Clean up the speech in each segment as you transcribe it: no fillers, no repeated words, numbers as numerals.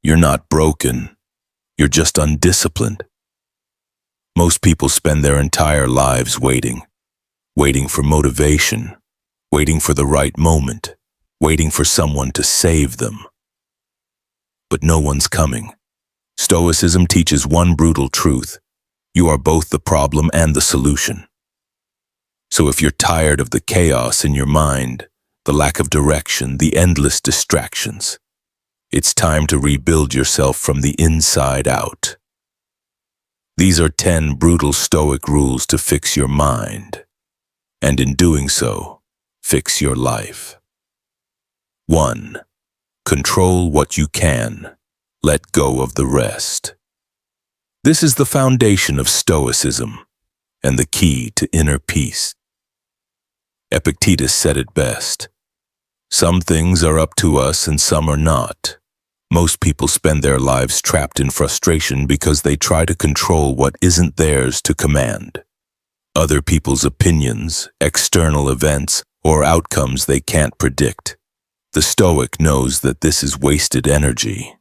You're not broken. You're just undisciplined. Most people spend their entire lives waiting for motivation, waiting for the right moment, waiting for someone to save them. But no one's coming. Stoicism teaches one brutal truth. You are both the problem and the solution. So if you're tired of the chaos in your mind, the lack of direction, the endless distractions, it's time to rebuild yourself from the inside out. These are 10 brutal Stoic rules to fix your mind, and in doing so, fix your life. 1. Control what you can. Let go of the rest. This is the foundation of Stoicism and the key to inner peace. Epictetus said it best. Some things are up to us and some are not. Most people spend their lives trapped in frustration because they try to control what isn't theirs to command. Other people's opinions, external events, or outcomes they can't predict. The Stoic knows that this is wasted energy.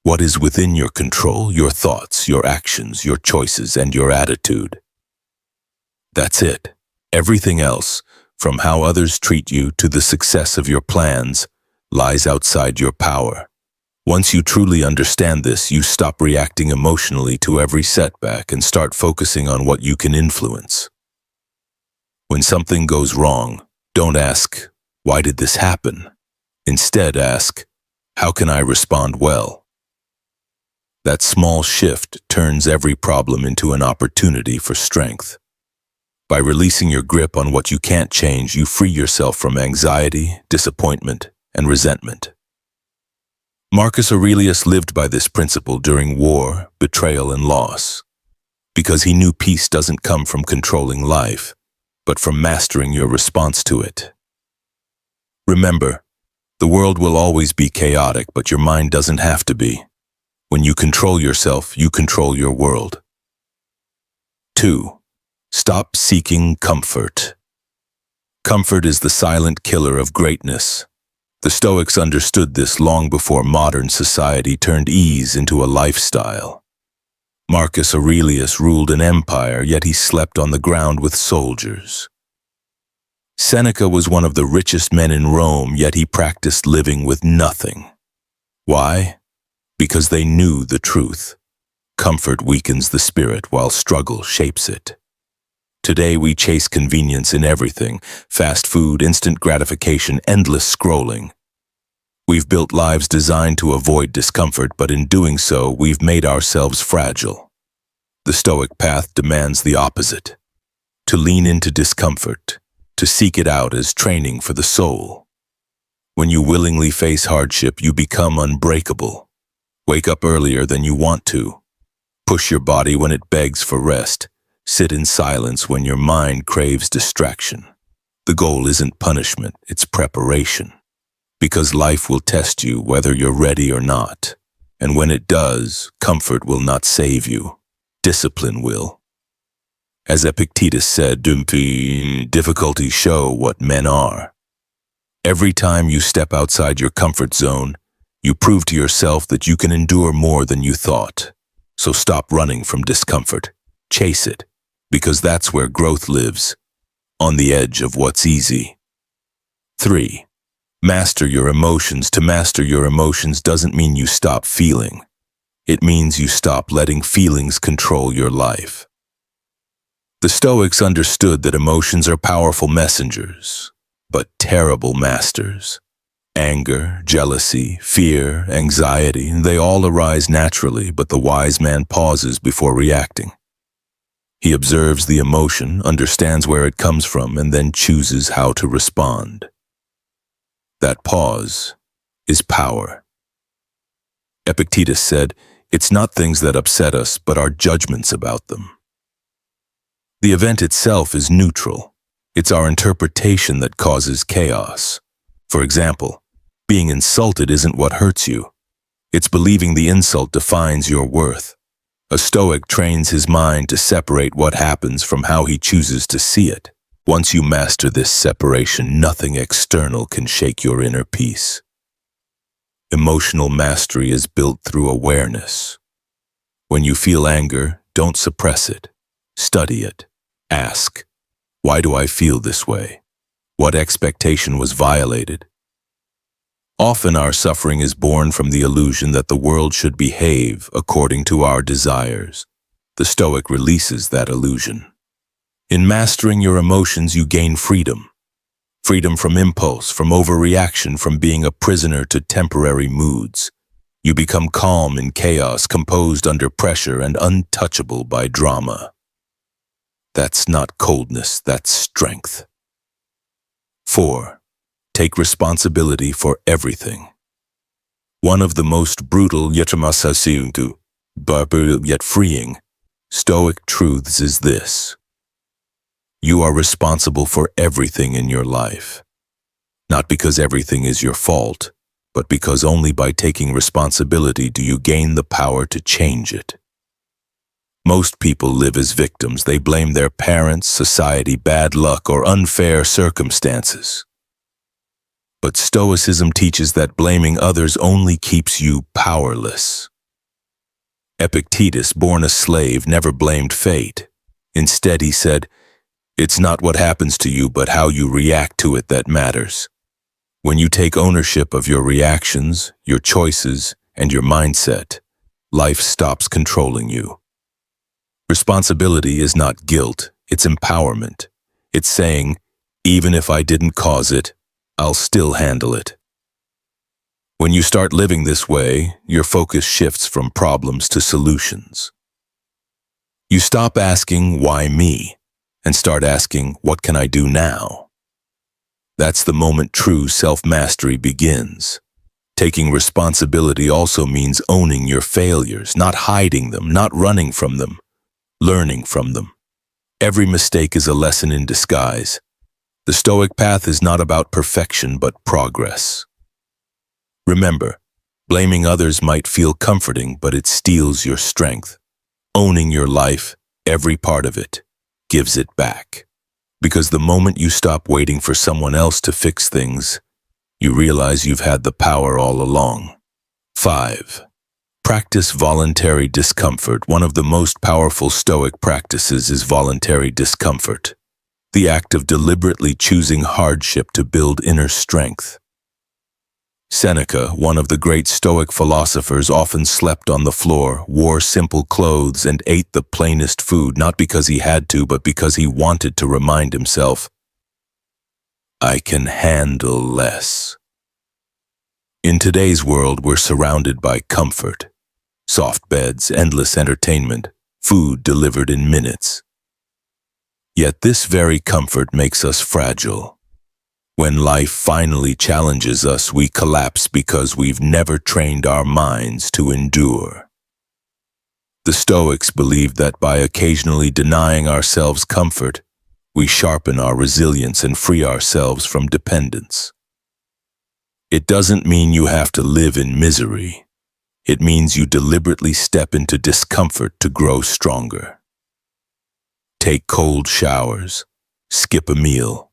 What is within your control? Your thoughts, your actions, your choices, and your attitude. That's it. Everything else, from how others treat you to the success of your plans, lies outside your power. Once you truly understand this, you stop reacting emotionally to every setback and start focusing on what you can influence. When something goes wrong, don't ask, "Why did this happen?" Instead ask, "How can I respond well?" That small shift turns every problem into an opportunity for strength. By releasing your grip on what you can't change, you free yourself from anxiety, disappointment, and resentment. Marcus Aurelius lived by this principle during war, betrayal, and loss, because he knew peace doesn't come from controlling life, but from mastering your response to it. Remember, the world will always be chaotic, but your mind doesn't have to be. When you control yourself, you control your world. 2. Stop seeking comfort. Comfort is the silent killer of greatness. The Stoics understood this long before modern society turned ease into a lifestyle. Marcus Aurelius ruled an empire, yet he slept on the ground with soldiers. Seneca was one of the richest men in Rome, yet he practiced living with nothing. Why? Because they knew the truth. Comfort weakens the spirit while struggle shapes it. Today we chase convenience in everything: fast food, instant gratification, endless scrolling. We've built lives designed to avoid discomfort, but in doing so, we've made ourselves fragile. The Stoic path demands the opposite: to lean into discomfort, to seek it out as training for the soul. When you willingly face hardship, you become unbreakable. Wake up earlier than you want to. Push your body when it begs for rest. Sit in silence when your mind craves distraction. The goal isn't punishment, it's preparation. Because life will test you whether you're ready or not. And when it does, comfort will not save you. Discipline will. As Epictetus said, difficulties show what men are. Every time you step outside your comfort zone, you prove to yourself that you can endure more than you thought. So stop running from discomfort. Chase it. Because that's where growth lives, on the edge of what's easy. 3. Master your emotions. To master your emotions doesn't mean you stop feeling. It means you stop letting feelings control your life. The Stoics understood that emotions are powerful messengers, but terrible masters. Anger, jealousy, fear, anxiety, they all arise naturally, but the wise man pauses before reacting. He observes the emotion, understands where it comes from, and then chooses how to respond. That pause is power. Epictetus said, "It's not things that upset us, but our judgments about them." The event itself is neutral. It's our interpretation that causes chaos. For example, being insulted isn't what hurts you. It's believing the insult defines your worth. A Stoic trains his mind to separate what happens from how he chooses to see it. Once you master this separation, nothing external can shake your inner peace. Emotional mastery is built through awareness. When you feel anger, don't suppress it. Study it. Ask, why do I feel this way? What expectation was violated? Often our suffering is born from the illusion that the world should behave according to our desires. The Stoic releases that illusion. In mastering your emotions, you gain freedom. Freedom from impulse, from overreaction, from being a prisoner to temporary moods. You become calm in chaos, composed under pressure, and untouchable by drama. That's not coldness, that's strength. 4. Take responsibility for everything. One of the most brutal yet freeing Stoic truths is this. You are responsible for everything in your life. Not because everything is your fault, but because only by taking responsibility do you gain the power to change it. Most people live as victims. They blame their parents, society, bad luck, or unfair circumstances. But Stoicism teaches that blaming others only keeps you powerless. Epictetus, born a slave, never blamed fate. Instead, he said, "It's not what happens to you, but how you react to it that matters." When you take ownership of your reactions, your choices, and your mindset, life stops controlling you. Responsibility is not guilt, it's empowerment. It's saying, even if I didn't cause it, I'll still handle it. When you start living this way, your focus shifts from problems to solutions. You stop asking, why me? And start asking, what can I do now? That's the moment true self-mastery begins. Taking responsibility also means owning your failures, not hiding them, not running from them, learning from them. Every mistake is a lesson in disguise. The Stoic path is not about perfection, but progress. Remember, blaming others might feel comforting, but it steals your strength. Owning your life, every part of it, gives it back. Because the moment you stop waiting for someone else to fix things, you realize you've had the power all along. 5. Practice voluntary discomfort. One of the most powerful Stoic practices is voluntary discomfort, the act of deliberately choosing hardship to build inner strength. Seneca, one of the great Stoic philosophers, often slept on the floor, wore simple clothes, and ate the plainest food, not because he had to, but because he wanted to remind himself, I can handle less. In today's world, we're surrounded by comfort. Soft beds, endless entertainment, food delivered in minutes. Yet this very comfort makes us fragile. When life finally challenges us, we collapse because we've never trained our minds to endure. The Stoics believed that by occasionally denying ourselves comfort, we sharpen our resilience and free ourselves from dependence. It doesn't mean you have to live in misery. It means you deliberately step into discomfort to grow stronger. Take cold showers, skip a meal,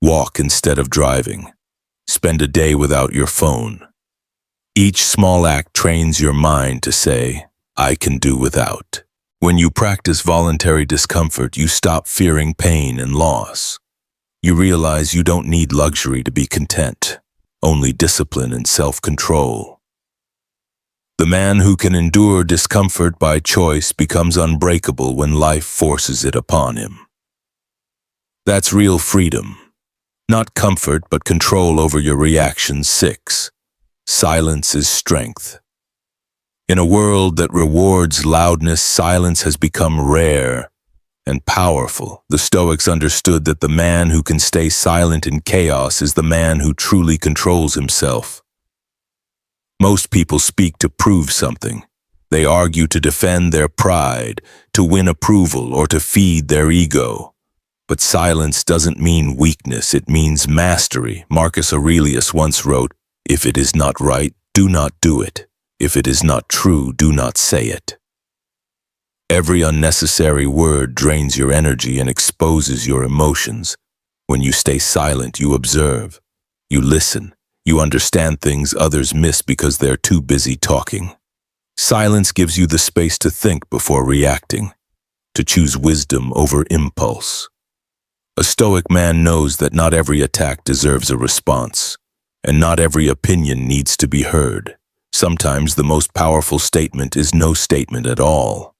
walk instead of driving, spend a day without your phone. Each small act trains your mind to say, I can do without. When you practice voluntary discomfort, you stop fearing pain and loss. You realize you don't need luxury to be content, only discipline and self-control. The man who can endure discomfort by choice becomes unbreakable when life forces it upon him. That's real freedom. Not comfort, but control over your reactions. 6. Silence is strength. In a world that rewards loudness, silence has become rare and powerful. The Stoics understood that the man who can stay silent in chaos is the man who truly controls himself. Most people speak to prove something. They argue to defend their pride, to win approval, or to feed their ego. But silence doesn't mean weakness, it means mastery. Marcus Aurelius once wrote, "If it is not right, do not do it. If it is not true, do not say it." Every unnecessary word drains your energy and exposes your emotions. When you stay silent, you observe, you listen, You understand things others miss because they're too busy talking. Silence gives you the space to think before reacting, to choose wisdom over impulse. A Stoic man knows that not every attack deserves a response, and not every opinion needs to be heard. Sometimes the most powerful statement is no statement at all.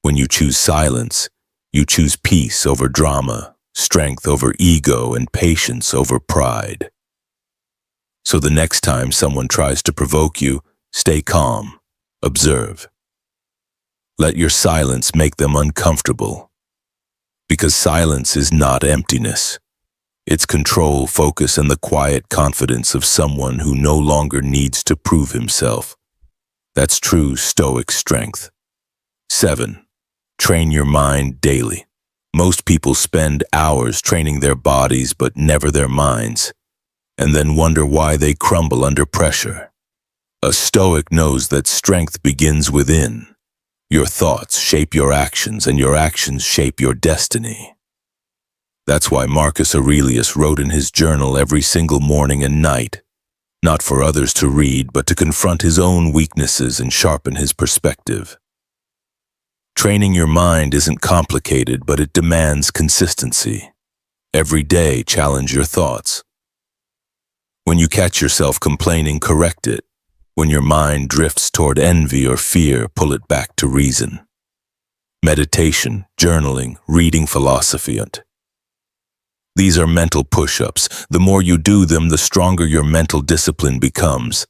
When you choose silence, you choose peace over drama, strength over ego, and patience over pride. So the next time someone tries to provoke you, stay calm, observe. Let your silence make them uncomfortable. Because silence is not emptiness. It's control, focus, and the quiet confidence of someone who no longer needs to prove himself. That's true Stoic strength. 7. Train your mind daily. Most people spend hours training their bodies but never their minds, and then wonder why they crumble under pressure. A Stoic knows that strength begins within. Your thoughts shape your actions, and your actions shape your destiny. That's why Marcus Aurelius wrote in his journal every single morning and night, not for others to read, but to confront his own weaknesses and sharpen his perspective. Training your mind isn't complicated, but it demands consistency. Every day, challenge your thoughts. When you catch yourself complaining, correct it. When your mind drifts toward envy or fear, pull it back to reason. Meditation, journaling, reading philosophy. These are mental push-ups. The more you do them, the stronger your mental discipline becomes.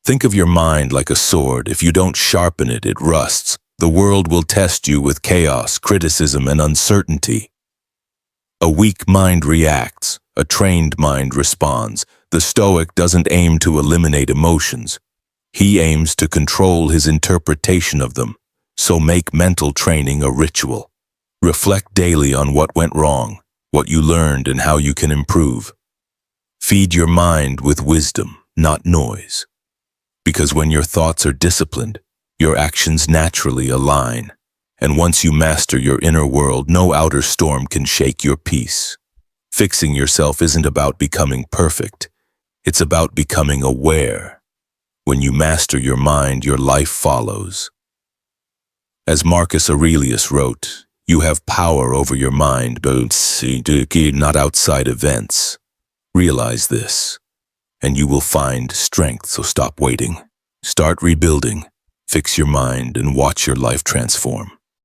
Think of your mind like a sword. If you don't sharpen it, it rusts. The world will test you with chaos, criticism, and uncertainty. A weak mind reacts. A trained mind responds. The Stoic doesn't aim to eliminate emotions. He aims to control his interpretation of them. So make mental training a ritual. Reflect daily on what went wrong, what you learned, and how you can improve. Feed your mind with wisdom, not noise. Because when your thoughts are disciplined, your actions naturally align. And once you master your inner world, no outer storm can shake your peace. Fixing yourself isn't about becoming perfect. It's about becoming aware. When you master your mind, your life follows. As Marcus Aurelius wrote, you have power over your mind, but not outside events. Realize this, and you will find strength, so stop waiting. Start rebuilding, fix your mind, and watch your life transform.